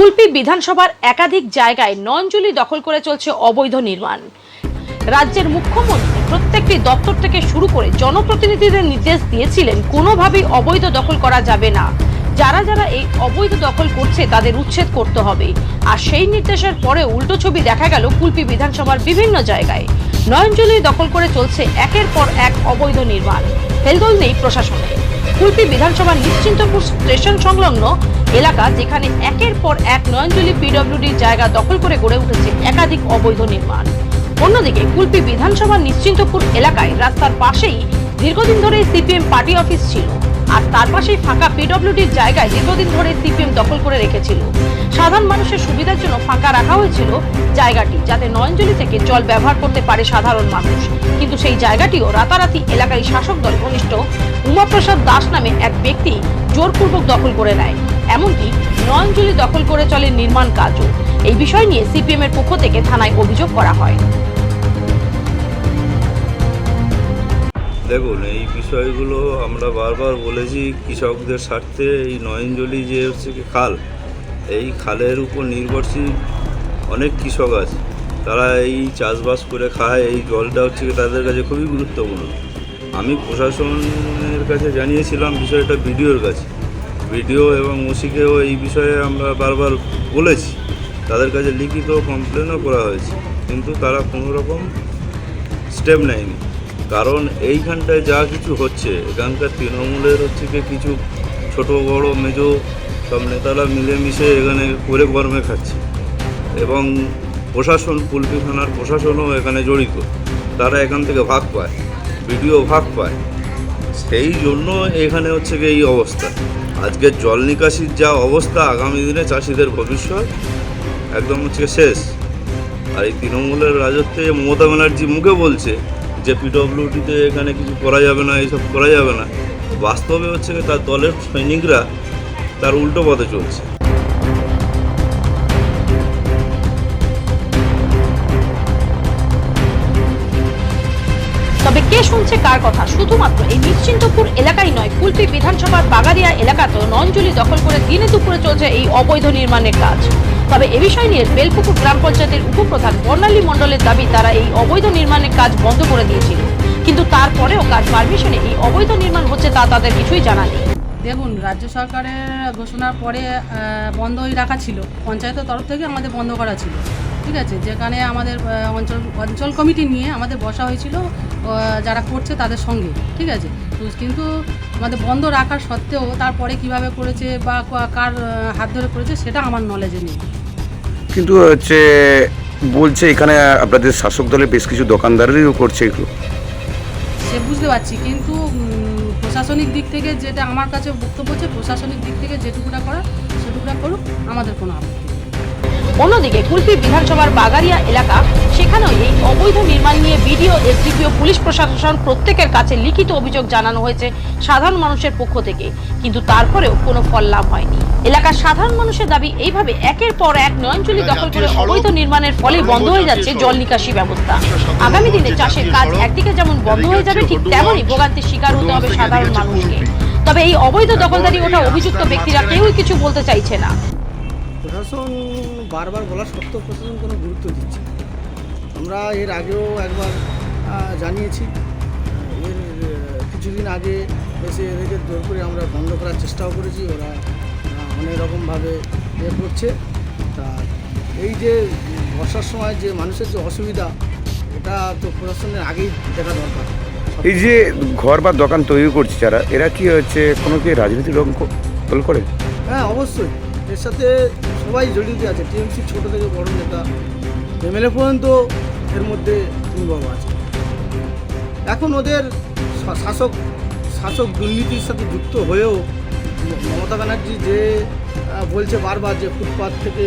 কুলপি বিধানসভার একাধিক জায়গায় নয়নজুলি দখল করে চলছে অবৈধ নির্মাণ। রাজ্যের মুখ্যমন্ত্রী প্রত্যেকটি দপ্তর থেকে শুরু করে জনপ্রতিনিধিদের নির্দেশ দিয়েছিলেন কোনোভাবেই অবৈধ দখল করা যাবে না, যারা যারা এই অবৈধ দখল করছে তাদের উচ্ছেদ করতে হবে। আর সেই নির্দেশের পরে উল্টো ছবি দেখা গেল কুলপি বিধানসভার বিভিন্ন জায়গায় নয়নজুলি দখল করে চলছে একের পর এক অবৈধ নির্মাণ। হেলদোল নেই প্রশাসনে। কুলপি বিধানসভার নিশ্চিন্তপুর স্টেশন সংলগ্ন এলাকা, যেখানে একের পর এক নয়নজুলি পিডব্লিউডির জায়গা দখল করে গড়ে উঠেছে একাধিক অবৈধ নির্মাণ। অন্যদিকে কুলপি বিধানসভার নিশ্চিন্তপুর এলাকায় রাস্তার পাশেই দীর্ঘদিন ধরে সিপিএম পার্টি অফিস ছিল, আর তার পাশেই ফাঁকা পিডব্লিউডির জায়গায় দীর্ঘদিন ধরে সিপিএম দখল করে রেখেছিল। সাধারণ মানুষের সুবিধার জন্য ফাঁকা রাখা হয়েছিল জায়গাটি, যাতে নয়নজুলি থেকে জল ব্যবহার করতে পারে সাধারণ মানুষ। কিন্তু সেই জায়গাটিও রাতারাতি এলাকায় শাসক দল ঘনিষ্ঠ উমাপ্রসাদ দাস নামে এক ব্যক্তি জোরপূর্বক দখল করে নেয়। এমনকি নয়নজুলি দখল করে চলে নির্মাণ কাজও। এই বিষয় নিয়ে সিপিএম এর পক্ষ থেকে থানায় অভিযোগ করা হয়। দেখুন, এই বিষয়গুলো আমরা বারবার বলেছি, কৃষকদের স্বার্থে এই নয়নজুলি যে হচ্ছে কি খাল, এই খালের উপর নির্ভরশীল অনেক কৃষক আছে, তারা এই চাষবাস করে খায়। এই জলটা হচ্ছে কি তাদের কাছে খুবই গুরুত্বপূর্ণ। আমি প্রশাসনের কাছে জানিয়েছিলাম বিষয়টা বিডিওর কাছে, বিডিও এবং ওসিকেও এই বিষয়ে আমরা বারবার বলেছি, তাদের কাছে লিখিত কমপ্লেনও করা হয়েছে, কিন্তু তারা কোনো রকম স্টেপ নেয়নি। কারণ এইখানটায় যা কিছু হচ্ছে, এখানকার তৃণমূলের হচ্ছে কি কিছু ছোট বড় মেজো সব নেতারা মিলেমিশে এখানে করে কর্মে খাচ্ছে, এবং প্রশাসন, কুলপি থানার প্রশাসনও এখানে জড়িত। তারা এখান থেকে ভাগ পায়, বিডিও ভাগ পায়, সেই জন্য এখানে হচ্ছে কি এই অবস্থা। আজকের জল নিকাশির যা অবস্থা, আগামী দিনে চাষিদের ভবিষ্যৎ একদম হচ্ছে শেষ। আর এই তৃণমূলের রাজত্বে মমতা ব্যানার্জি মুখে বলছে যে পিডব্লিউডিতে এখানে কিছু করা যাবে না, এইসব করা যাবে না, বাস্তবে হচ্ছে তার দলের সৈনিকরা তার উল্টো পথে চলছে। তবে কে শুনছে কার কথা? শুধুমাত্র এই নিশ্চিন্তপুর এলাকায় নয়, কুলপি বিধানসভার বাগারিয়া এলাকাতেও নয়নজুলি দখল করে দিনে দুপুরে চলছে এই অবৈধ নির্মাণের কাজ। তবে এ বিষয় নিয়ে বেলপুকুর গ্রাম পঞ্চায়েতের উপপ্রধান বর্ণালী মণ্ডলের দাবি, তারা এই অবৈধ নির্মাণের কাজ বন্ধ করে দিয়েছিল, কিন্তু তারপরেও কাজ পারমিশনে এই অবৈধ নির্মাণ হচ্ছে তা তাদের কিছুই জানা নেই। দেখুন, রাজ্য সরকারের ঘোষণার পরে বন্ধই রাখা ছিল, পঞ্চায়েতের তরফ থেকে আমাদের বন্ধ করা ছিল, ঠিক আছে। যেখানে আমাদের অঞ্চল কমিটি নিয়ে আমাদের বসা হয়েছিল যারা করছে তাদের সঙ্গে, ঠিক আছে। কিন্তু আমাদের বন্ধ রাখার সত্ত্বেও তারপরে কিভাবে করেছে বা কার হাত ধরে করেছে সেটা আমার নলেজে নেই। কিন্তু হচ্ছে বলছে এখানে আপনাদের শাসক দলের বেশ কিছু দোকানদারেরও করছে এগুলো। সে বুঝতে পারছি, কিন্তু প্রশাসনিক দিক থেকে যেটা আমার কাছে বক্তব্য হচ্ছে, প্রশাসনিক দিক থেকে যেটুকুটা করার সেটুকুটা করুক, আমাদের কোনো আপত্তি নেই। অন্যদিকে কুলপি বিধানসভার বাগারিয়া এলাকা, সেখানেও এই অবৈধ নির্মাণ নিয়ে বিডিও, এসডিপিও, পুলিশ প্রশাসন প্রত্যেকের কাছে লিখিত অভিযোগ জানানো হয়েছে সাধারণ মানুষের পক্ষ থেকে, কিন্তু তারপরেও কোনো ফল লাভ হয়নি। এলাকার সাধারণ মানুষের দাবি, এইভাবে একের পর এক নয়নজুলি দখল করে অবৈধ নির্মাণের ফলে বন্ধ হয়ে যাচ্ছে জল নিকাশি ব্যবস্থা। আগামী দিনে চাষের কাজ একদিকে যেমন বন্ধ হয়ে যাবে, ঠিক তেমনই ভোগান্তির শিকার হতে হবে সাধারণ মানুষকে। তবে এই অবৈধ দখলদারি ওঠা অভিযুক্ত ব্যক্তিরা কেউই কিছু বলতে চাইছে না। প্রশাসন বারবার বলা সত্ত্বেও প্রশাসন কোনো গুরুত্ব দিচ্ছে না। আমরা এর আগেও একবার জানিয়েছি, এর কিছুদিন আগে এসে এদেরকে জোর করে আমরা বন্ধ করার চেষ্টাও করেছি। ওরা অনেক রকমভাবে করছে। তা এই যে বর্ষার সময় যে মানুষের যে অসুবিধা, এটা তো প্রশাসনের আগেই দেখা দরকার। এই যে ঘর বা দোকান তৈরি করছে যারা, এরা কি হচ্ছে কোনো কি রাজনীতির রং করে? হ্যাঁ, অবশ্যই এর সাথে সবাই জড়িত আছে। টিএমসি ছোট থেকে বড় নেতা, এমএলএ পর্যন্ত এর মধ্যে ইনভলভ আছে। এখন ওদের শাসক দুর্নীতির সাথে যুক্ত হয়েও মমতা ব্যানার্জি যে বলছে বারবার যে ফুটপাথ থেকে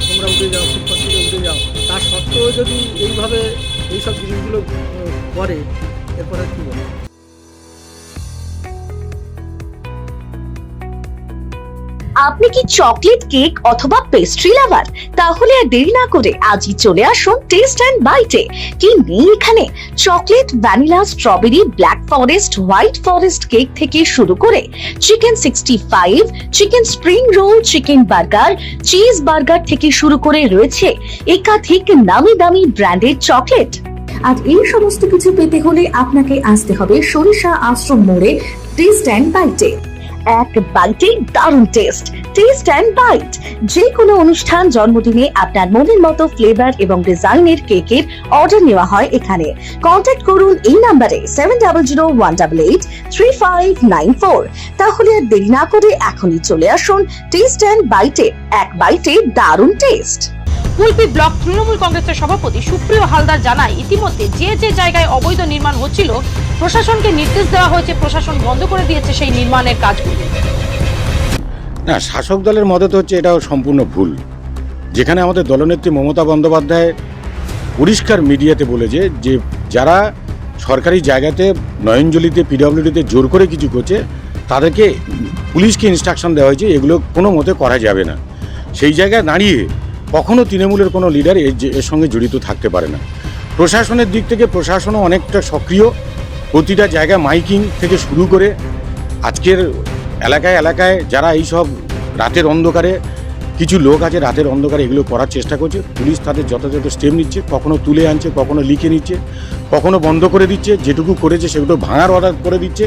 তোমরা উঠে যাও, ফুটপাথ থেকে উঠে যাও, তার সত্ত্বেও যদি এইভাবে এইসব জিনিসগুলো করে, এরপরে কী বলে? আপনি কি চকলেট কেক অথবা পেস্ট্রি লাভার? তাহলে আর দেরি না করে আজই চলে আসুন টেস্ট অ্যান্ড বাইটে। কি নেই এখানে? Chocolate, vanilla, strawberry, black forest, white forest cake থেকে শুরু করে chicken 65, chicken spring roll, chicken burger, cheese burger থেকে শুরু করে রয়েছে একাধিক নামি দামি ব্র্যান্ডের চকলেট। আর এই সমস্ত কিছু পেতে হলে আপনাকে আসতে হবে সরিষা আশ্রম মোড়ে টেস্ট অ্যান্ড বাইটে। এক বাইটে দারুণ টেস্ট। টেস্ট অ্যান্ড বাইট যে কোনো অনুষ্ঠান, জন্মদিনে আপনার মনের মতো ফ্লেভার এবং ডিজাইনের কেকের অর্ডার নেওয়া হয় এখানে। কন্ট্যাক্ট করুন এই নাম্বারে 7001883594। তাহলে আর দেরি না করে এখনই চলে আসুন টেস্ট অ্যান্ড বাইটে। এক বাইটে দারুণ টেস্ট। কুলপি ব্লক তৃণমূল কংগ্রেসের সভাপতি সুপ্রিয় হালদার জানায়, ইতিমধ্যে যে যে জায়গায় অবৈধ নির্মাণ হচ্ছিল প্রশাসনকে নির্দেশ দেওয়া হয়েছে, প্রশাসন বন্ধ করে দিয়েছে সেই নির্মাণের কাজগুলি। না, শাসক দলের মদত হচ্ছে এটাও সম্পূর্ণ ভুল। যেখানে আমাদের দলনেত্রী মমতা বন্দ্যোপাধ্যায় পরিষ্কার মিডিয়াতে বলেছে যে যারা সরকারি জায়গাতে নয়নজলিতে, পিডব্লিউডিতে জোর করে কিছু করছে তাদেরকে পুলিশকে ইনস্ট্রাকশন দেওয়া হয়েছে, এগুলো কোনো মতে করা যাবে না। সেই জায়গায় দাঁড়িয়ে কখনো তৃণমূলের কোনো লিডার এর সঙ্গে জড়িত থাকতে পারে না। প্রশাসনের দিক থেকে প্রশাসনও অনেকটা সক্রিয়, প্রতিটা জায়গায় মাইকিং থেকে শুরু করে আজকের এলাকায় এলাকায় যারা এই সব রাতের অন্ধকারে, কিছু লোক আছে রাতের অন্ধকারে এগুলো করার চেষ্টা করছে, পুলিশ তাদের যথাযথ স্টেপ নিচ্ছে, কখনো তুলে আনছে, কখনো লিখে নিচ্ছে, কখনো বন্ধ করে দিচ্ছে, যেটুকু করেছে সেগুলো ভাঙার অর্ডার করে দিচ্ছে,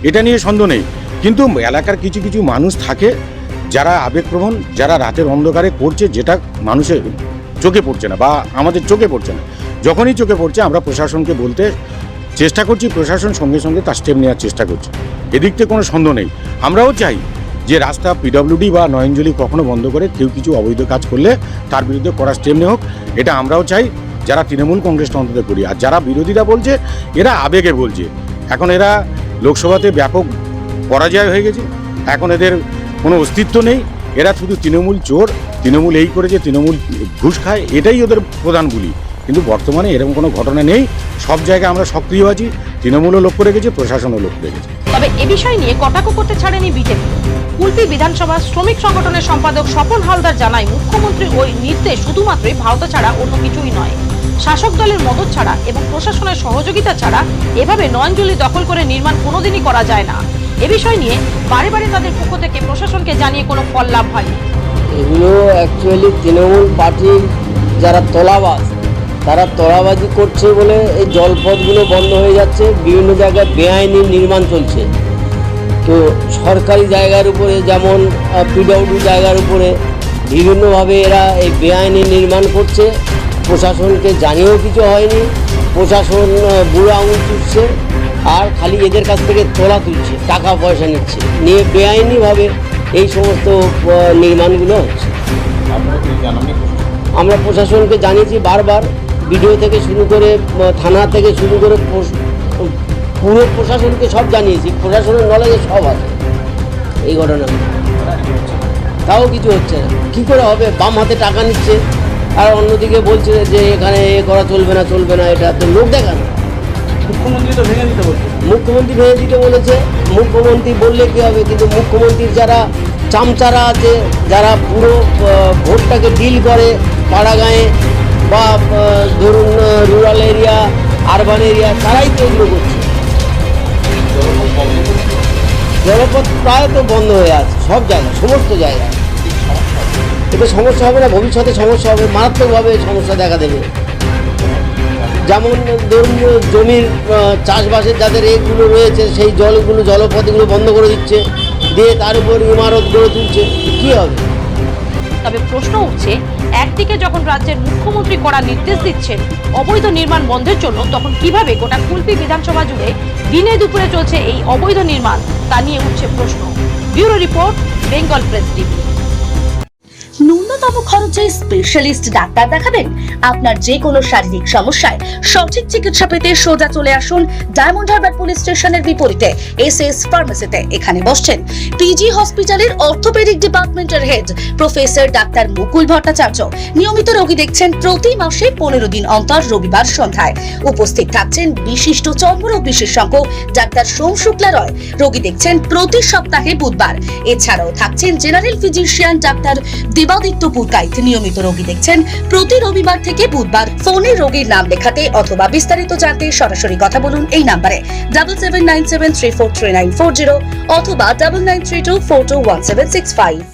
এটা নিয়ে সন্দেহ নেই। কিন্তু এলাকার কিছু কিছু মানুষ থাকে যারা আবেগপ্রবণ, যারা রাতের অন্ধকারে করছে যেটা মানুষের চোখে পড়ছে না বা আমাদের চোখে পড়ছে না। যখনই চোখে পড়ছে আমরা প্রশাসনকে বলতে চেষ্টা করছি, প্রশাসন সঙ্গে সঙ্গে তার স্টেপ নেওয়ার চেষ্টা করছে। এদিক থেকে কোনো সন্দেহ নেই। আমরাও চাই যে রাস্তা, পিডব্লিউডি বা নয়নজলি কখনো বন্ধ করে কেউ কিছু অবৈধ কাজ করলে তার বিরুদ্ধে কড়া স্টেপ নেওয়া হোক, এটা আমরাও চাই, যারা তৃণমূল কংগ্রেসটা অন্তত করি। আর যারা বিরোধীরা বলছে এরা আবেগে বলছে। এখন এরা লোকসভাতে ব্যাপক পরাজয় হয়ে গেছে, এখন এদের কোনো অস্তিত্ব নেই। এরা শুধু তৃণমূল চোর, তৃণমূল এই করেছে, তৃণমূল ঘুষ খায়, এটাই ওদের প্রধান বুলি। কিন্তু বর্তমানে এরকম কোনো ঘটনা নেই। সব জায়গায় আমরা সক্রিয় আছি, তৃণমূলও লক্ষ্য রেখেছে, প্রশাসনও লক্ষ্য রেখেছে। তবে এ বিষয় নিয়ে কটাক্ষ করতে ছাড়েনি বিজেপি। কুলপি বিধানসভা শ্রমিক সংগঠনের সম্পাদক স্বপন হালদার জানায়, মুখ্যমন্ত্রীর ওই নির্দেশ শুধুমাত্রই ভারত ছাড়া অন্য কিছুই নয়। শাসক দলের মদত ছাড়া এবং প্রশাসনের সহযোগিতা ছাড়া এভাবে নয়নজলি দখল করে নির্মাণ কোনোদিনই করা যায় না। এ বিষয় নিয়ে বারে বারে তাদের পক্ষ থেকে প্রশাসনকে জানিয়ে কোনো ফল লাভ হয়নি। এগুলো অ্যাকচুয়ালি তৃণমূল পার্টির যারা তোলাবাজ, তারা তোলাবাজি করছে বলে এই জলপথগুলো বন্ধ হয়ে যাচ্ছে, বিভিন্ন জায়গায় বেআইনি নির্মাণ চলছে। তো সরকারি জায়গার উপরে যেমন পিডব্লিউ জায়গার উপরে বিভিন্নভাবে এরা এই বেআইনি নির্মাণ করছে। প্রশাসনকে জানিয়েও কিছু হয়নি, প্রশাসন বুড়ো আঙুল তুলছে আর খালি এদের কাছ থেকে তোলা তুলছে, টাকা পয়সা নিচ্ছে, নিয়ে বেআইনিভাবে এই সমস্ত নির্মাণগুলো হচ্ছে। আমরা প্রশাসনকে জানিয়েছি বারবার, বিডিও থেকে শুরু করে থানা থেকে শুরু করে পুরো প্রশাসনকে সব জানিয়েছি। প্রশাসনের নলেজে সব আছে এই ঘটনা, তাও কিছু হচ্ছে না। কী করে হবে? বাম হাতে টাকা নিচ্ছে আর অন্যদিকে বলছে যে এখানে এ করা চলবে না, চলবে না। এটা তো লোক দেখানো। মুখ্যমন্ত্রী তো ভেঙে দিতে বলছে, মুখ্যমন্ত্রী ভেঙে দিতে বলেছে। মুখ্যমন্ত্রী বললে কী হবে? কিন্তু মুখ্যমন্ত্রীর যারা চামচারা আছে, যারা পুরো ভোটটাকে ডিল করে পাড়া গাঁয়ে বা ধরুন রুরাল এরিয়া, আরবান এরিয়া, তারাই তো এগুলো করছে। জলপথ প্রায় তো বন্ধ হয়ে আছে সব জায়গায়, সমস্ত জায়গায়। এতে সমস্যা হবে না, ভবিষ্যতে সমস্যা হবে, মারাত্মকভাবে সমস্যা দেখা দেবে। যেমন ধরুন জমির চাষবাসের যাদের এগুলো রয়েছে, সেই জলগুলো, জলপথগুলো বন্ধ করে দিচ্ছে, দিয়ে তার উপর ইমারত গড়ে তুলছে, কী হবে? তবে প্রশ্ন উঠছে, একদিকে যখন রাজ্যের মুখ্যমন্ত্রী কড়া নির্দেশ দিচ্ছেন অবৈধ নির্মাণ বন্ধের জন্য, তখন কিভাবে গোটা কুলপি বিধানসভা জুড়ে দিনে দুপুরে চলছে এই অবৈধ নির্মাণ, তা নিয়ে উঠছে প্রশ্ন। Bureau report, Bengal press TV. ন্যূনতম খরচে স্পেশালিস্ট ডাক্তার দেখাবেন? আপনার যে কোনো শারীরিক সমস্যায় সঠিক চিকিৎসা পেতে সোজা চলে আসুন ডায়মন্ড হারবার পুলিশ স্টেশনের বিপরীতে এসএস ফার্মেসিতে। এখানে বসছেন পিজি হসপিটালের অর্থোপেডিক ডিপার্টমেন্টের হেড প্রফেসর ডাক্তার মুকুল ভট্টাচার্য। নিয়মিত রোগী দেখছেন প্রতি মাসে 15 দিন অন্তর রবিবার সন্ধ্যায়। উপস্থিত থাকছেন বিশিষ্ট চর্মরোগ বিশেষজ্ঞ ডাক্তার সোম শুক্লা রয়। রোগী দেখছেন প্রতি সপ্তাহে বুধবার। এছাড়াও থাকছেন general physician doctor Debaditya Purkait. নিয়মিত রোগী দেখছেন প্রতি রবিবার থেকে বুধবার। ফোনে রোগীর নাম লেখাতে অথবা বিস্তারিত জানতে সরাসরি কথা বলুন এই নাম্বারে 7797343940 অথবা 9932421765।